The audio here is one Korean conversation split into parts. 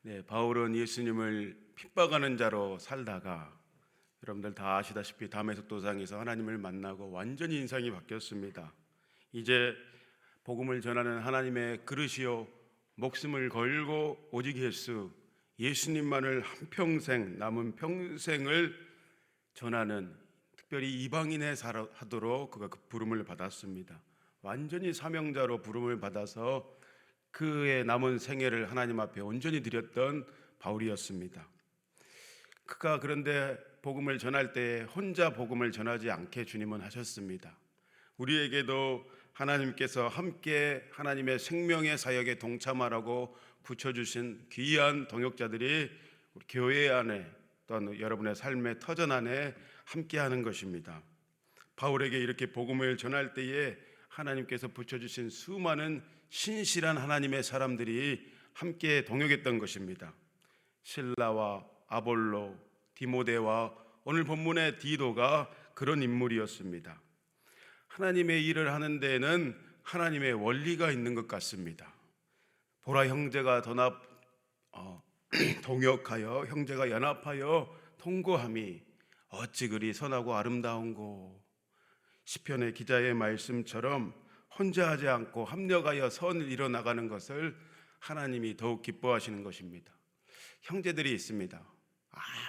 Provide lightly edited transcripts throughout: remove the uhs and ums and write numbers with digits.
네, 바울은 예수님을 핍박하는 자로 살다가 여러분들 다 아시다시피 다메섹 도상에서 하나님을 만나고 완전히 인상이 바뀌었습니다. 이제 복음을 전하는 하나님의 그릇이요 목숨을 걸고 오직 예수님만을 한평생 남은 평생을 전하는 특별히 이방인에 하도록 그가 그 부름을 받았습니다. 완전히 사명자로 부름을 받아서 그의 남은 생애를 하나님 앞에 온전히 드렸던 바울이었습니다. 그가 그런데 복음을 전할 때 혼자 복음을 전하지 않게 주님은 하셨습니다. 우리에게도 하나님께서 함께 하나님의 생명의 사역에 동참하라고 붙여주신 귀한 동역자들이 우리 교회 안에 또한 여러분의 삶의 터전 안에 함께하는 것입니다. 바울에게 이렇게 복음을 전할 때에 하나님께서 붙여주신 수많은 신실한 하나님의 사람들이 함께 동역했던 것입니다. 실라와 아볼로, 디모데와 오늘 본문의 디도가 그런 인물이었습니다. 하나님의 일을 하는 데에는 하나님의 원리가 있는 것 같습니다. 보라, 형제가 동역하여 형제가 연합하여 통고함이 어찌 그리 선하고 아름다운고. 시편의 기자의 말씀처럼 혼자 하지 않고 합력하여 선을 이뤄나가는 것을 하나님이 더욱 기뻐하시는 것입니다. 형제들이 있습니다.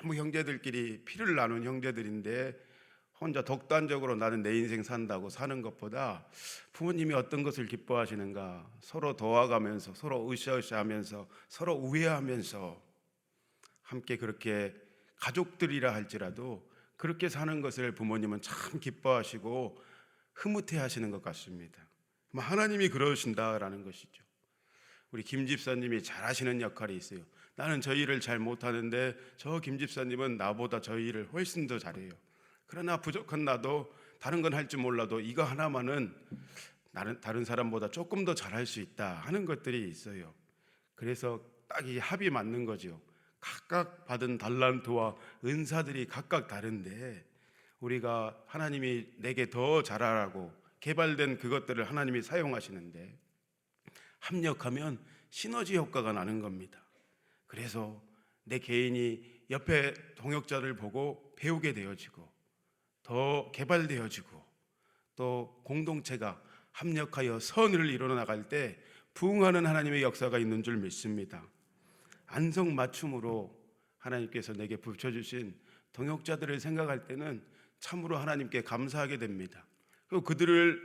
아무 형제들끼리 피를 나눈 형제들인데 혼자 독단적으로 나는 내 인생 산다고 사는 것보다 부모님이 어떤 것을 기뻐하시는가, 서로 도와가면서 서로 으쌰으쌰하면서 서로 우애하면서 함께 그렇게 가족들이라 할지라도 그렇게 사는 것을 부모님은 참 기뻐하시고 흐뭇해하시는 것 같습니다. 하나님이 그러신다라는 것이죠. 우리 김 집사님이 잘하시는 역할이 있어요. 나는 저 일을 잘 못하는데 저 김 집사님은 나보다 저 일을 훨씬 더 잘해요. 그러나 부족한 나도 다른 건 할 줄 몰라도 이거 하나만은 나는 다른 사람보다 조금 더 잘할 수 있다 하는 것들이 있어요. 그래서 딱 이 합이 맞는 거죠. 각각 받은 달란트와 은사들이 각각 다른데 우리가 하나님이 내게 더 잘하라고 개발된 그것들을 하나님이 사용하시는데 합력하면 시너지 효과가 나는 겁니다. 그래서 내 개인이 옆에 동역자를 보고 배우게 되어지고 더 개발되어지고 또 공동체가 합력하여 선을 이뤄나갈 때 부흥하는 하나님의 역사가 있는 줄 믿습니다. 안성맞춤으로 하나님께서 내게 붙여주신 동역자들을 생각할 때는 참으로 하나님께 감사하게 됩니다. 그리고 그들을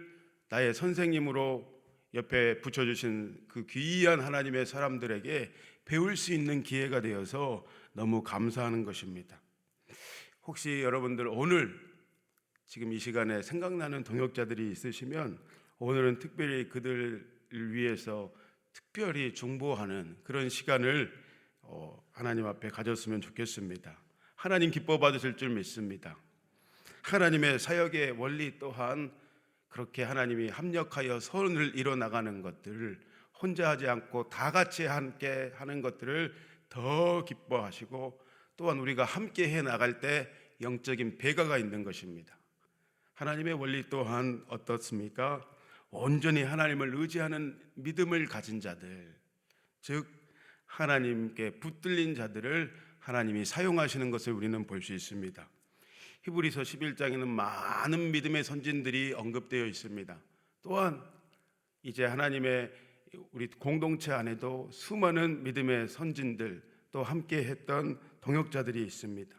나의 선생님으로 옆에 붙여주신 그 귀한 하나님의 사람들에게 배울 수 있는 기회가 되어서 너무 감사하는 것입니다. 혹시 여러분들 오늘 지금 이 시간에 생각나는 동역자들이 있으시면 오늘은 특별히 그들을 위해서 특별히 중보하는 그런 시간을 하나님 앞에 가졌으면 좋겠습니다. 하나님 기뻐 받으실 줄 믿습니다. 하나님의 사역의 원리 또한 그렇게 하나님이 합력하여 선을 이뤄나가는 것들을 혼자 하지 않고 다 같이 함께 하는 것들을 더 기뻐하시고 또한 우리가 함께 해 나갈 때 영적인 배가가 있는 것입니다. 하나님의 원리 또한 어떻습니까? 온전히 하나님을 의지하는 믿음을 가진 자들, 즉 하나님께 붙들린 자들을 하나님이 사용하시는 것을 우리는 볼 수 있습니다. 히브리서 11장에는 많은 믿음의 선진들이 언급되어 있습니다. 또한 이제 하나님의 우리 공동체 안에도 수많은 믿음의 선진들 또 함께 했던 동역자들이 있습니다.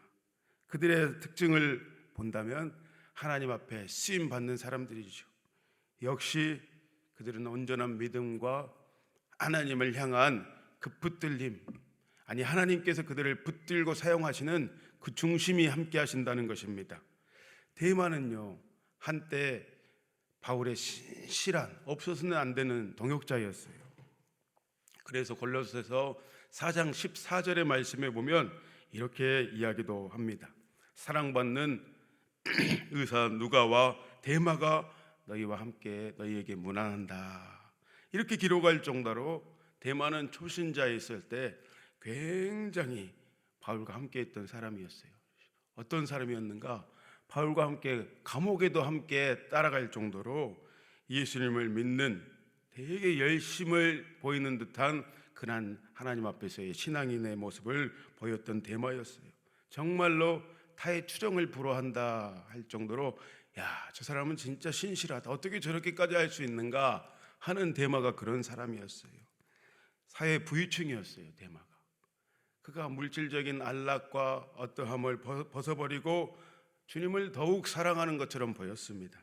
그들의 특징을 본다면 하나님 앞에 쓰임 받는 사람들이죠. 역시 그들은 온전한 믿음과 하나님을 향한 그 붙들림, 아니 하나님께서 그들을 붙들고 사용하시는 그 중심이 함께 하신다는 것입니다. 데마는요, 한때 바울의 신실한 없어서는 안 되는 동역자였어요. 그래서 골로새서 4장 14절의 말씀에 보면 이렇게 이야기도 합니다. 사랑받는 의사 누가와 데마가 너희와 함께 너희에게 문안한다. 이렇게 기록할 정도로 데마는 초신자에 있을 때 굉장히 바울과 함께 했던 사람이었어요. 어떤 사람이었는가? 바울과 함께 감옥에도 함께 따라갈 정도로 예수님을 믿는 되게 열심을 보이는 듯한 그난 하나님 앞에서의 신앙인의 모습을 보였던 데마였어요. 정말로 타의 추정을 불허한다 할 정도로 야, 저 사람은 진짜 신실하다, 어떻게 저렇게까지 할 수 있는가 하는 데마가 그런 사람이었어요. 사회 부유층이었어요. 데마가 그가 물질적인 안락과 어떠함을 벗어버리고 주님을 더욱 사랑하는 것처럼 보였습니다.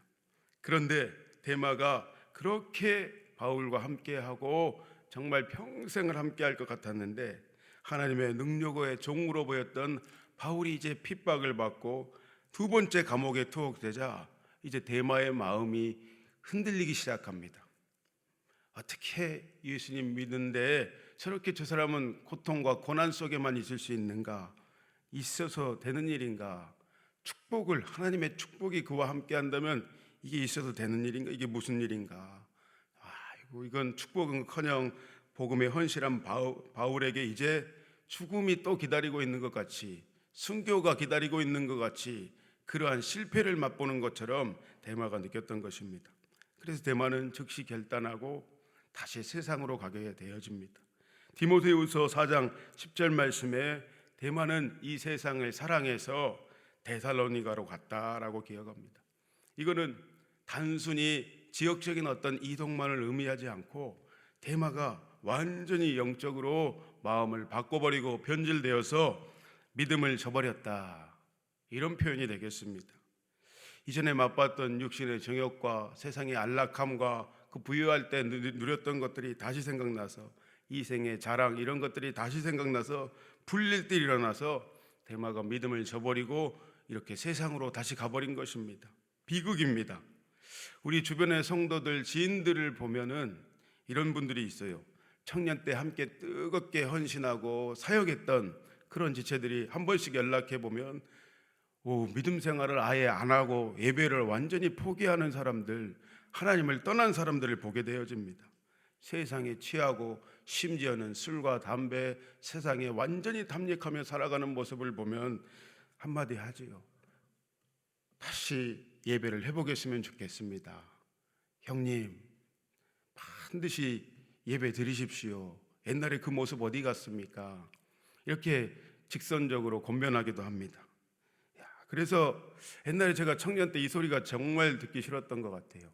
그런데 데마가 그렇게 바울과 함께하고 정말 평생을 함께할 것 같았는데 하나님의 능력의 종으로 보였던 바울이 이제 핍박을 받고 두 번째 감옥에 투옥되자 이제 데마의 마음이 흔들리기 시작합니다. 어떻게 예수님 믿는데 저렇게 저 사람은 고통과 고난 속에만 있을 수 있는가? 있어서 되는 일인가? 축복을, 하나님의 축복이 그와 함께 한다면 이게 있어도 되는 일인가? 이게 무슨 일인가? 아이고, 이건 축복은커녕 복음에 헌신한 바울에게 이제 죽음이 또 기다리고 있는 것 같이, 순교가 기다리고 있는 것 같이 그러한 실패를 맛보는 것처럼 데마가 느꼈던 것입니다. 그래서 데마는 즉시 결단하고 다시 세상으로 가게 되어집니다. 디모데후서 4장 10절 말씀에 데마는 이 세상을 사랑해서 데살로니가로 갔다라고 기억합니다. 이거는 단순히 지역적인 어떤 이동만을 의미하지 않고 데마가 완전히 영적으로 마음을 바꿔버리고 변질되어서 믿음을 저버렸다, 이런 표현이 되겠습니다. 이전에 맛봤던 육신의 정욕과 세상의 안락함과 그 부유할 때 누렸던 것들이 다시 생각나서 이생의 자랑, 이런 것들이 다시 생각나서 불릴 때 일어나서 데마가 믿음을 저버리고 이렇게 세상으로 다시 가버린 것입니다. 비극입니다. 우리 주변의 성도들, 지인들을 보면은 이런 분들이 있어요. 청년 때 함께 뜨겁게 헌신하고 사역했던 그런 지체들이 한 번씩 연락해 보면 믿음 생활을 아예 안 하고 예배를 완전히 포기하는 사람들, 하나님을 떠난 사람들을 보게 되어집니다. 세상에 취하고 심지어는 술과 담배, 세상에 완전히 탐닉하며 살아가는 모습을 보면 한마디 하지요. 다시 예배를 해보겠으면 좋겠습니다. 형님, 반드시 예배 드리십시오. 옛날에 그 모습 어디 갔습니까? 이렇게 직선적으로 권면하기도 합니다. 그래서 옛날에 제가 청년 때 이 소리가 정말 듣기 싫었던 것 같아요.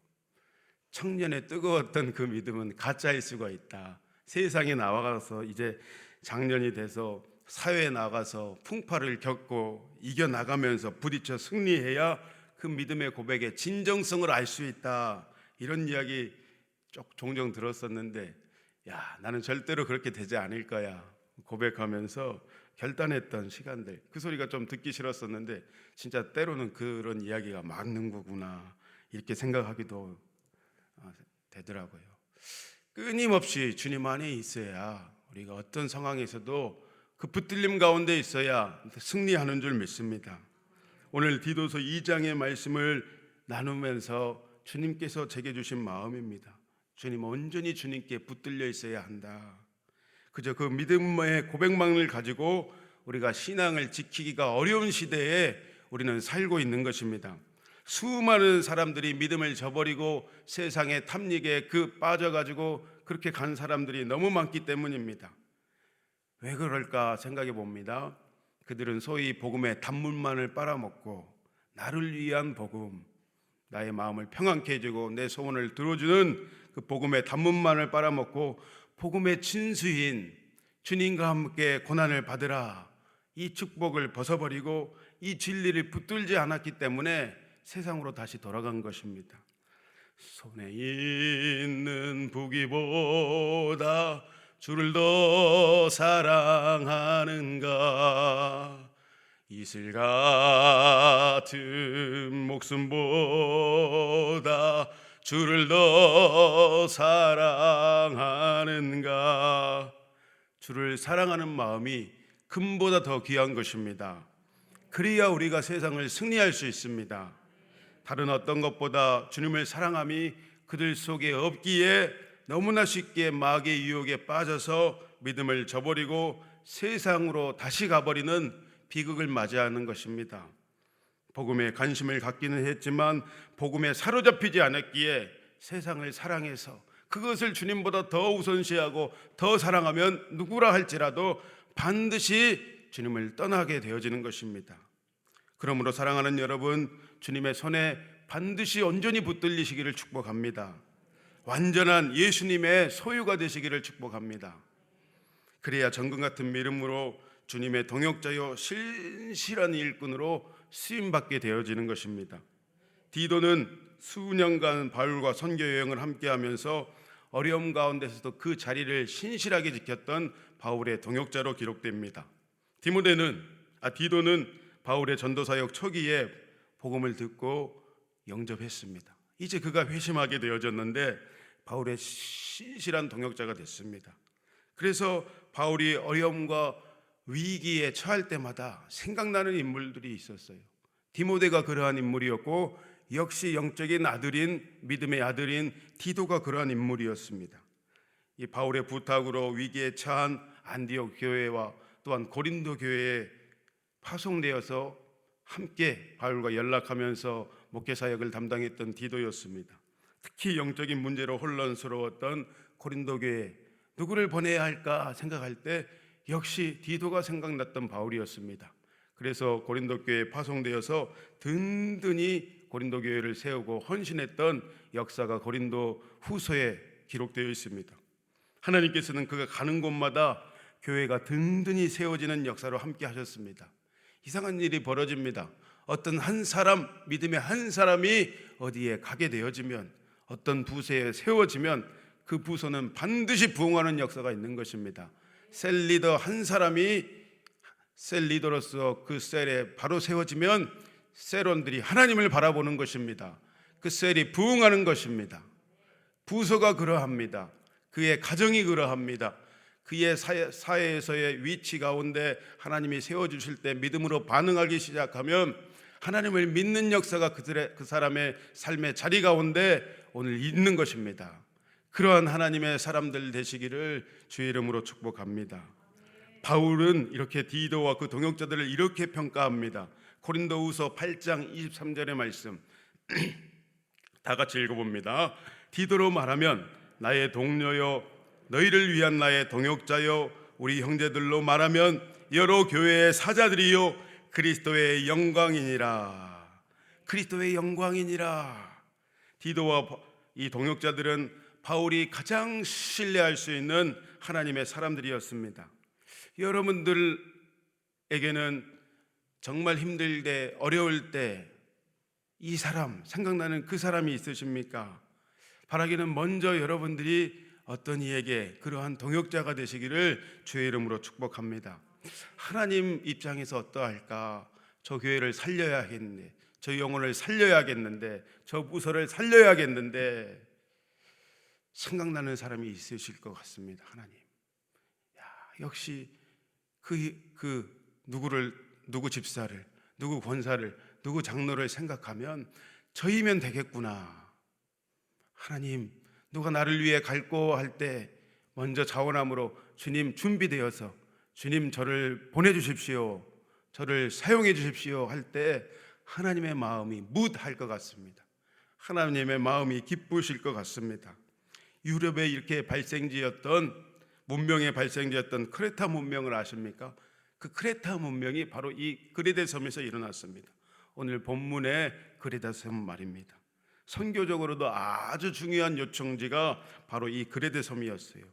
청년의 뜨거웠던 그 믿음은 가짜일 수가 있다. 세상에 나와가서 이제 장년이 돼서 사회에 나가서 풍파를 겪고 이겨나가면서 부딪혀 승리해야 그 믿음의 고백의 진정성을 알 수 있다, 이런 이야기 종종 들었었는데 나는 절대로 그렇게 되지 않을 거야 고백하면서 결단했던 시간들, 그 소리가 좀 듣기 싫었었는데 진짜 때로는 그런 이야기가 맞는 거구나, 이렇게 생각하기도 되더라고요. 끊임없이 주님 안에 있어야 우리가 어떤 상황에서도 그 붙들림 가운데 있어야 승리하는 줄 믿습니다. 오늘 디도서 2장의 말씀을 나누면서 주님께서 제게 주신 마음입니다. 주님, 온전히 주님께 붙들려 있어야 한다. 그저 그 믿음의 고백만을 가지고 우리가 신앙을 지키기가 어려운 시대에 우리는 살고 있는 것입니다. 수많은 사람들이 믿음을 저버리고 세상의 탐닉에 빠져가지고 그렇게 간 사람들이 너무 많기 때문입니다. 왜 그럴까 생각해 봅니다. 그들은 소위 복음의 단문만을 빨아먹고 나를 위한 복음, 나의 마음을 평안케 해주고 내 소원을 들어주는 그 복음의 단문만을 빨아먹고 복음의 진수인 주님과 함께 고난을 받으라, 이 축복을 벗어버리고 이 진리를 붙들지 않았기 때문에 세상으로 다시 돌아간 것입니다. 손에 있는 부귀보다 주를 더 사랑하는가, 이슬 같은 목숨보다 주를 더 사랑하는가. 주를 사랑하는 마음이 금보다 더 귀한 것입니다. 그래야 우리가 세상을 승리할 수 있습니다. 다른 어떤 것보다 주님을 사랑함이 그들 속에 없기에 너무나 쉽게 마귀의 유혹에 빠져서 믿음을 저버리고 세상으로 다시 가버리는 비극을 맞이하는 것입니다. 복음에 관심을 갖기는 했지만 복음에 사로잡히지 않았기에 세상을 사랑해서 그것을 주님보다 더 우선시하고 더 사랑하면 누구라 할지라도 반드시 주님을 떠나게 되어지는 것입니다. 그러므로 사랑하는 여러분, 주님의 손에 반드시 온전히 붙들리시기를 축복합니다. 완전한 예수님의 소유가 되시기를 축복합니다. 그래야 정금 같은 믿음으로 주님의 동역자요 신실한 일꾼으로 쓰임받게 되어지는 것입니다. 디도는 수년간 바울과 선교 여행을 함께하면서 어려움 가운데서도 그 자리를 신실하게 지켰던 바울의 동역자로 기록됩니다. 디도는 바울의 전도사역 초기에 복음을 듣고 영접했습니다. 이제 그가 회심하게 되어졌는데 바울의 신실한 동역자가 됐습니다. 그래서 바울이 어려움과 위기에 처할 때마다 생각나는 인물들이 있었어요. 디모데가 그러한 인물이었고 역시 영적인 아들인 믿음의 아들인 디도가 그러한 인물이었습니다. 이 바울의 부탁으로 위기에 처한 안디옥 교회와 또한 고린도 교회에 파송되어서 함께 바울과 연락하면서 목회 사역을 담당했던 디도였습니다. 특히 영적인 문제로 혼란스러웠던 고린도 교회, 누구를 보내야 할까 생각할 때 역시 디도가 생각났던 바울이었습니다. 그래서 고린도 교회에 파송되어서 든든히 고린도 교회를 세우고 헌신했던 역사가 고린도 후서에 기록되어 있습니다. 하나님께서는 그가 가는 곳마다 교회가 든든히 세워지는 역사로 함께 하셨습니다. 이상한 일이 벌어집니다. 어떤 한 사람, 믿음의 한 사람이 어디에 가게 되어지면, 어떤 부서에 세워지면 그 부서는 반드시 부흥하는 역사가 있는 것입니다. 셀 리더 한 사람이 셀 리더로서 그 셀에 바로 세워지면 셀원들이 하나님을 바라보는 것입니다. 그 셀이 부흥하는 것입니다. 부서가 그러합니다. 그의 가정이 그러합니다. 그의 사회에서의 위치 가운데 하나님이 세워주실 때 믿음으로 반응하기 시작하면 하나님을 믿는 역사가 그 사람의 삶의 자리 가운데 오늘 있는 것입니다. 그러한 하나님의 사람들 되시기를 주의 이름으로 축복합니다. 바울은 이렇게 디도와 그 동역자들을 이렇게 평가합니다. 고린도후서 8장 23절의 말씀 다 같이 읽어봅니다. 디도로 말하면 나의 동료요 너희를 위한 나의 동역자요 우리 형제들로 말하면 여러 교회의 사자들이요 그리스도의 영광이니라. 그리스도의 영광이니라. 디도와 이 동역자들은 바울이 가장 신뢰할 수 있는 하나님의 사람들이었습니다. 여러분들에게는 정말 힘들 때, 어려울 때 이 사람, 생각나는 그 사람이 있으십니까? 바라기는 먼저 여러분들이 어떤 이에게 그러한 동역자가 되시기를 주의 이름으로 축복합니다. 하나님 입장에서 어떠할까? 저 교회를 살려야겠네, 저 영혼을 살려야겠는데, 저 부서를 살려야겠는데 생각나는 사람이 있으실 것 같습니다. 하나님, 역시 누구 집사를, 누구 권사를, 누구 장로를 생각하면 저이면 되겠구나. 하나님, 누가 나를 위해 갈고 할 때 먼저 자원함으로 주님 준비되어서 주님 저를 보내주십시오, 저를 사용해 주십시오 할 때 하나님의 마음이 뭇할 것 같습니다. 하나님의 마음이 기쁘실 것 같습니다. 유럽에 이렇게 문명의 발생지였던 크레타 문명을 아십니까? 그 크레타 문명이 바로 이 그레데 섬에서 일어났습니다. 오늘 본문의 그레데 섬 말입니다. 선교적으로도 아주 중요한 요청지가 바로 이 그레데 섬이었어요.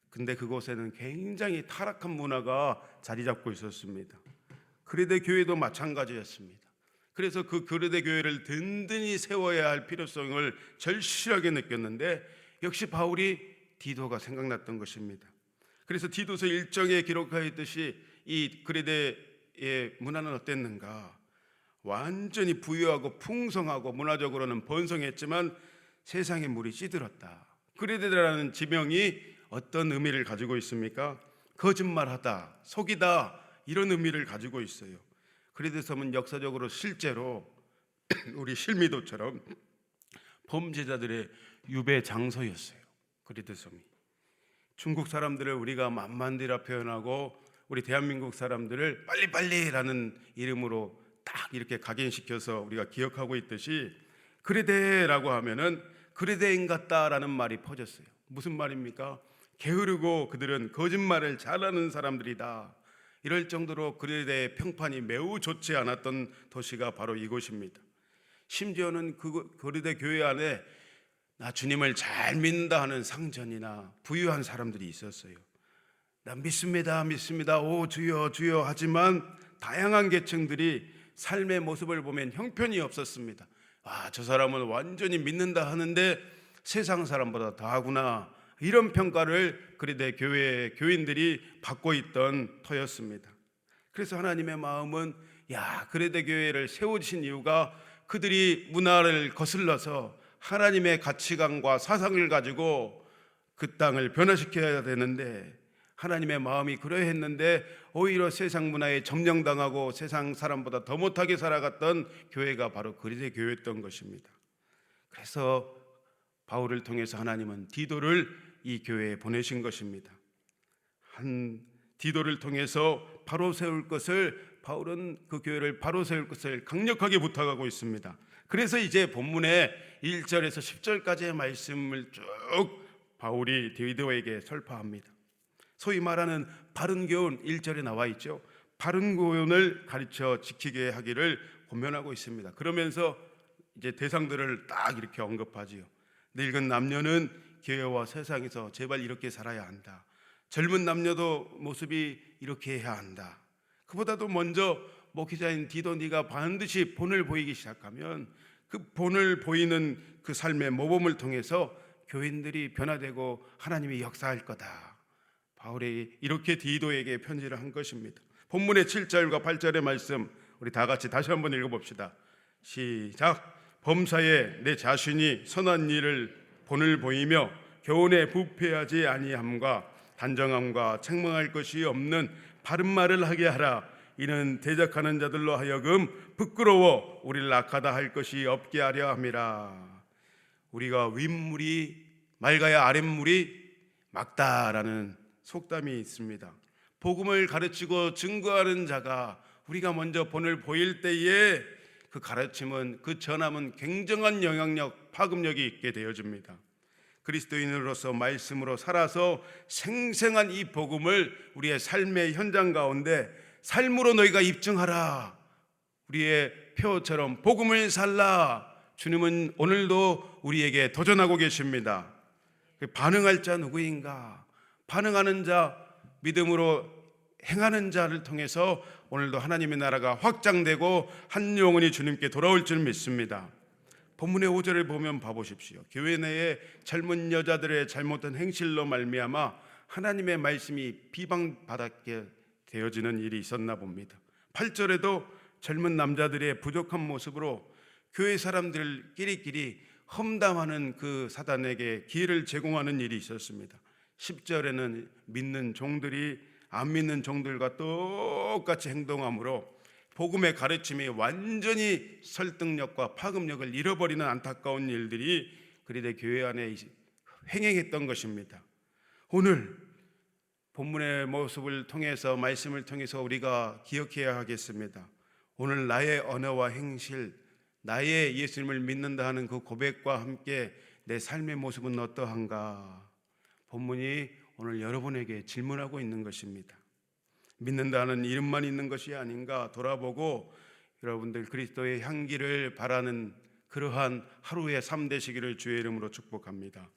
근데 그곳에는 굉장히 타락한 문화가 자리 잡고 있었습니다. 그레데 교회도 마찬가지였습니다. 그래서 그 그레데 교회를 든든히 세워야 할 필요성을 절실하게 느꼈는데 역시 바울이 디도가 생각났던 것입니다. 그래서 디도서 1장에 기록하였듯이 이 그레데의 문화는 어땠는가? 완전히 부유하고 풍성하고 문화적으로는 번성했지만 세상의 물이 찌들었다. 그레데라는 지명이 어떤 의미를 가지고 있습니까? 거짓말하다, 속이다, 이런 의미를 가지고 있어요. 그레데 섬은 역사적으로 실제로 우리 실미도처럼 범죄자들의 유배 장소였어요. 그레데 섬이. 중국 사람들을 우리가 만만디라 표현하고 우리 대한민국 사람들을 빨리빨리라는 이름으로 딱 이렇게 각인시켜서 우리가 기억하고 있듯이 그레데라고 하면은 그레데인 같다라는 말이 퍼졌어요. 무슨 말입니까? 게으르고 그들은 거짓말을 잘하는 사람들이다. 이럴 정도로 그레데의 평판이 매우 좋지 않았던 도시가 바로 이곳입니다. 심지어는 그 그레데 교회 안에 나 주님을 잘 믿는다 하는 상전이나 부유한 사람들이 있었어요. 나 믿습니다, 믿습니다, 오 주여 주여 하지만 다양한 계층들이 삶의 모습을 보면 형편이 없었습니다. 저 사람은 완전히 믿는다 하는데 세상 사람보다 더하구나, 이런 평가를 그레데 교회 교인들이 받고 있던 터였습니다. 그래서 하나님의 마음은 그레데 교회를 세우신 이유가 그들이 문화를 거슬러서 하나님의 가치관과 사상을 가지고 그 땅을 변화시켜야 되는데, 하나님의 마음이 그러했는데 오히려 세상 문화에 점령당하고 세상 사람보다 더 못하게 살아갔던 교회가 바로 그레데 교회였던 것입니다. 그래서 바울을 통해서 하나님은 디도를 이 교회에 보내신 것입니다. 한 디도를 통해서 바로 세울 것을, 바울은 그 교회를 바로 세울 것을 강력하게 부탁하고 있습니다. 그래서 이제 본문의 1절에서 10절까지의 말씀을 쭉 바울이 디도에게 설파합니다. 소위 말하는 바른 교훈, 1절에 나와 있죠. 바른 교훈을 가르쳐 지키게 하기를 권면하고 있습니다. 그러면서 이제 대상들을 딱 이렇게 언급하지요. 늙은 남녀는 교회와 세상에서 제발 이렇게 살아야 한다. 젊은 남녀도 모습이 이렇게 해야 한다. 그보다도 먼저 목회자인 디도, 네가 반드시 본을 보이기 시작하면 그 본을 보이는 그 삶의 모범을 통해서 교인들이 변화되고 하나님이 역사할 거다. 바울이 이렇게 디도에게 편지를 한 것입니다. 본문의 7절과 8절의 말씀 우리 다 같이 다시 한번 읽어봅시다. 시작. 범사에 내 자신이 선한 일을 본을 보이며 교훈에 부패하지 아니함과 단정함과 책망할 것이 없는 바른 말을 하게 하라. 이는 대적하는 자들로 하여금 부끄러워 우리를 악하다 할 것이 없게 하려 함이라. 우리가 윗물이 맑아야 아랫물이 맑다라는 속담이 있습니다. 복음을 가르치고 증거하는 자가 우리가 먼저 본을 보일 때에 그 가르침은, 그 전함은 굉장한 영향력, 파급력이 있게 되어집니다. 그리스도인으로서 말씀으로 살아서 생생한 이 복음을 우리의 삶의 현장 가운데 삶으로 너희가 입증하라. 우리의 표처럼 복음을 살라. 주님은 오늘도 우리에게 도전하고 계십니다. 반응할 자 누구인가? 반응하는 자, 믿음으로 행하는 자를 통해서 오늘도 하나님의 나라가 확장되고 한 영혼이 주님께 돌아올 줄 믿습니다. 본문의 5절을 보면 봐보십시오. 교회 내에 젊은 여자들의 잘못된 행실로 말미암아 하나님의 말씀이 비방받게 되어지는 일이 있었나 봅니다. 8절에도 젊은 남자들의 부족한 모습으로 교회 사람들끼리 험담하는 그 사단에게 기회를 제공하는 일이 있었습니다. 10절에는 믿는 종들이 안 믿는 종들과 똑같이 행동함으로 복음의 가르침이 완전히 설득력과 파급력을 잃어버리는 안타까운 일들이 그리데 교회 안에 횡행했던 것입니다. 오늘 본문의 모습을 통해서, 말씀을 통해서 우리가 기억해야 하겠습니다. 오늘 나의 언어와 행실, 나의 예수님을 믿는다 하는 그 고백과 함께 내 삶의 모습은 어떠한가? 본문이 오늘 여러분에게 질문하고 있는 것입니다. 믿는다는 이름만 있는 것이 아닌가 돌아보고 여러분들 그리스도의 향기를 바라는 그러한 하루의 삶 되시기를 주의 이름으로 축복합니다.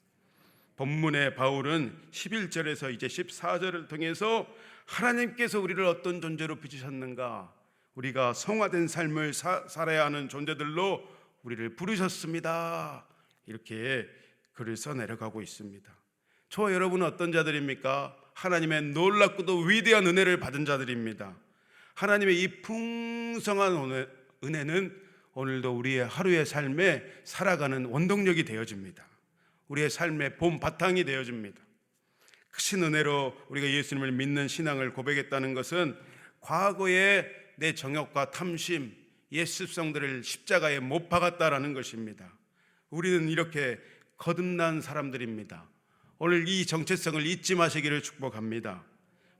본문의 바울은 11절에서 이제 14절을 통해서 하나님께서 우리를 어떤 존재로 빚으셨는가, 우리가 성화된 삶을 살아야 하는 존재들로 우리를 부르셨습니다. 이렇게 글을 써내려가고 있습니다. 저와 여러분은 어떤 자들입니까? 하나님의 놀랍고도 위대한 은혜를 받은 자들입니다. 하나님의 이 풍성한 은혜는 오늘도 우리의 하루의 삶에 살아가는 원동력이 되어집니다. 우리의 삶의 봄 바탕이 되어집니다. 크신 은혜로 우리가 예수님을 믿는 신앙을 고백했다는 것은 과거에 내 정욕과 탐심, 옛 습성들을 십자가에 못 박았다라는 것입니다. 우리는 이렇게 거듭난 사람들입니다. 오늘 이 정체성을 잊지 마시기를 축복합니다.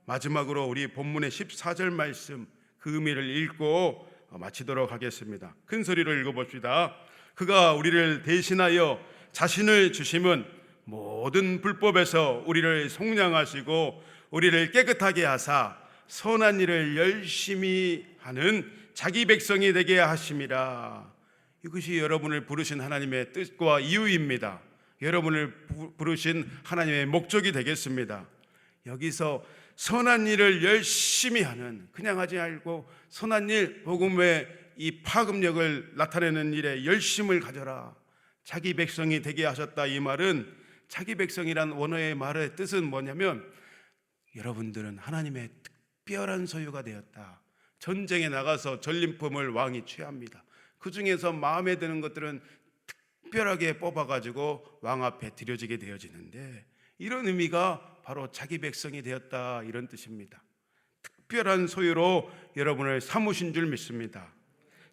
마지막으로 우리 본문의 14절 말씀, 그 의미를 읽고 마치도록 하겠습니다. 큰 소리로 읽어봅시다. 그가 우리를 대신하여 자신을 주심은 모든 불법에서 우리를 속량하시고 우리를 깨끗하게 하사 선한 일을 열심히 하는 자기 백성이 되게 하심이라. 이것이 여러분을 부르신 하나님의 뜻과 이유입니다. 여러분을 부르신 하나님의 목적이 되겠습니다. 여기서 선한 일을 열심히 하는, 그냥 하지 말고 선한 일, 복음의 이 파급력을 나타내는 일에 열심을 가져라. 자기 백성이 되게 하셨다. 이 말은, 자기 백성이란 원어의 말의 뜻은 뭐냐면, 여러분들은 하나님의 특별한 소유가 되었다. 전쟁에 나가서 전림품을 왕이 취합니다. 그 중에서 마음에 드는 것들은 특별하게 뽑아가지고 왕 앞에 드려지게 되어지는데, 이런 의미가 바로 자기 백성이 되었다, 이런 뜻입니다. 특별한 소유로 여러분을 삼으신 줄 믿습니다.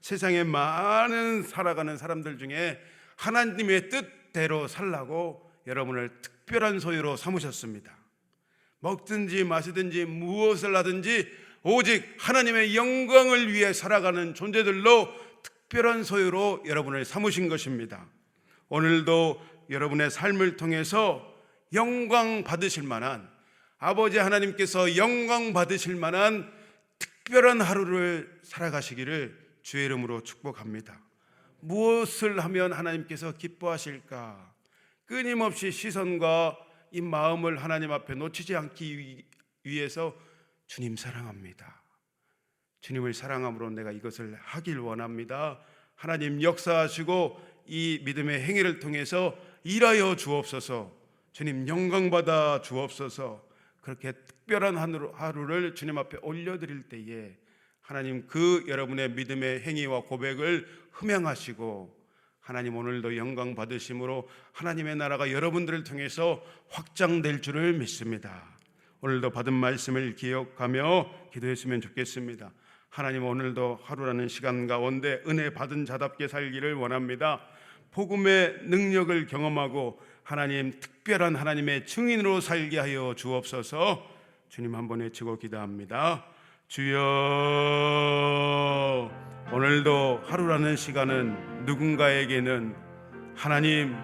세상에 많은 살아가는 사람들 중에 하나님의 뜻대로 살라고 여러분을 특별한 소유로 삼으셨습니다. 먹든지 마시든지 무엇을 하든지 오직 하나님의 영광을 위해 살아가는 존재들로 특별한 소유로 여러분을 삼으신 것입니다. 오늘도 여러분의 삶을 통해서 영광 받으실 만한, 아버지 하나님께서 영광 받으실 만한 특별한 하루를 살아가시기를 주의 이름으로 축복합니다. 무엇을 하면 하나님께서 기뻐하실까? 끊임없이 시선과 이 마음을 하나님 앞에 놓치지 않기 위해서 주님 사랑합니다. 주님을 사랑함으로 내가 이것을 하길 원합니다. 하나님 역사하시고 이 믿음의 행위를 통해서 일하여 주옵소서. 주님 영광받아 주옵소서. 그렇게 특별한 하루를 주님 앞에 올려드릴 때에 하나님 그 여러분의 믿음의 행위와 고백을 흠양하시고 하나님 오늘도 영광 받으심으로 하나님의 나라가 여러분들을 통해서 확장될 줄을 믿습니다. 오늘도 받은 말씀을 기억하며 기도했으면 좋겠습니다. 하나님 오늘도 하루라는 시간 가운데 은혜 받은 자답게 살기를 원합니다. 복음의 능력을 경험하고 하나님 특별한 하나님의 증인으로 살게 하여 주옵소서. 주님 한번 외치고 기도합니다. 주여, 오늘도 하루라는 시간은 누군가에게는 하나님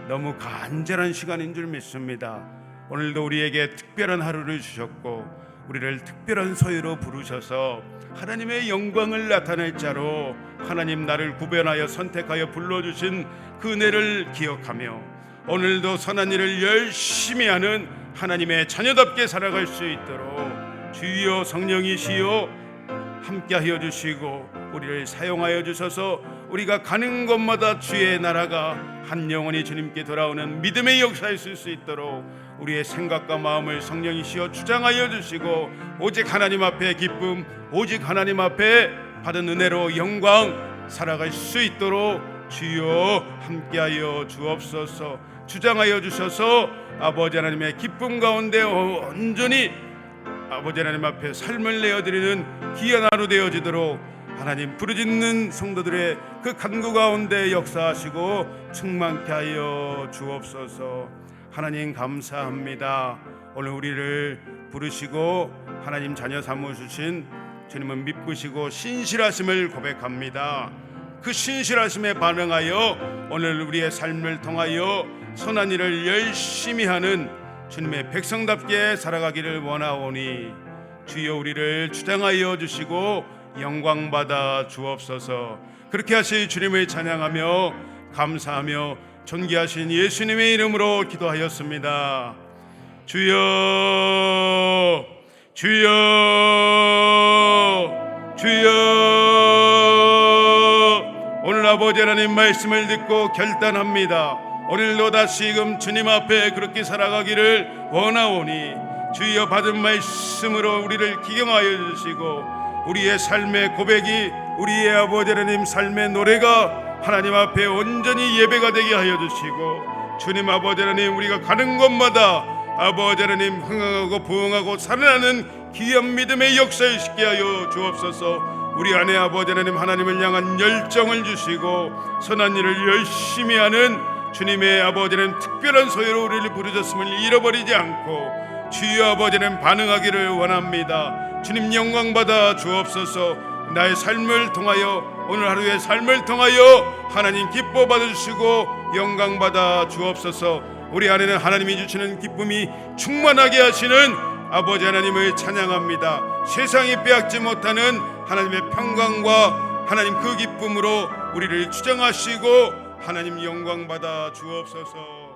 너무 간절한 시간인 줄 믿습니다. 오늘도 우리에게 특별한 하루를 주셨고 우리를 특별한 소유로 부르셔서 하나님의 영광을 나타낼 자로 하나님 나를 구별하여 선택하여 불러주신 그 은혜를 기억하며 오늘도 선한 일을 열심히 하는 하나님의 자녀답게 살아갈 수 있도록 주여 성령이시여 함께하여 주시고 우리를 사용하여 주셔서 우리가 가는 곳마다 주의 나라가 한 영혼이 주님께 돌아오는 믿음의 역사에 쓸 수 있도록 우리의 생각과 마음을 성령이시여 주장하여 주시고 오직 하나님 앞에 기쁨, 오직 하나님 앞에 받은 은혜로 영광 살아갈 수 있도록 주여 함께하여 주옵소서. 주장하여 주셔서 아버지 하나님의 기쁨 가운데 온전히 아버지 하나님 앞에 삶을 내어드리는 귀한 하루 되어지도록 하나님 부르짖는 성도들의 그 간구 가운데 역사하시고 충만케 하여 주옵소서. 하나님 감사합니다. 오늘 우리를 부르시고 하나님 자녀 삼으신 주님은 미쁘시고 신실하심을 고백합니다. 그 신실하심에 반응하여 오늘 우리의 삶을 통하여 선한 일을 열심히 하는 주님의 백성답게 살아가기를 원하오니 주여 우리를 주장하여 주시고 영광받아 주옵소서. 그렇게 하시 주님을 찬양하며 감사하며 존귀하신 예수님의 이름으로 기도하였습니다. 주여 주여 주여. 오늘 아버지 하나님 말씀을 듣고 결단합니다. 오늘도 다시금 주님 앞에 그렇게 살아가기를 원하오니 주여 받은 말씀으로 우리를 기경하여 주시고 우리의 삶의 고백이 우리의 아버지 하나님 삶의 노래가 하나님 앞에 온전히 예배가 되게 하여 주시고 주님 아버지 하나님 우리가 가는 곳마다 아버지 하나님 흥하고 부흥하고 살아나는 귀한 믿음의 역사를 있게 하여 주옵소서. 우리 안에 아버지 하나님 하나님을 향한 열정을 주시고 선한 일을 열심히 하는 주님의 아버지 하나님 특별한 소유로 우리를 부르셨음을 잃어버리지 않고 주여 아버지 하나님 반응하기를 원합니다. 주님 영광 받아 주옵소서. 나의 삶을 통하여 오늘 하루의 삶을 통하여 하나님 기뻐 받으시고 영광 받아 주옵소서. 우리 안에는 하나님이 주시는 기쁨이 충만하게 하시는 아버지 하나님을 찬양합니다. 세상이 빼앗지 못하는 하나님의 평강과 하나님 그 기쁨으로 우리를 추정하시고 하나님 영광 받아 주옵소서.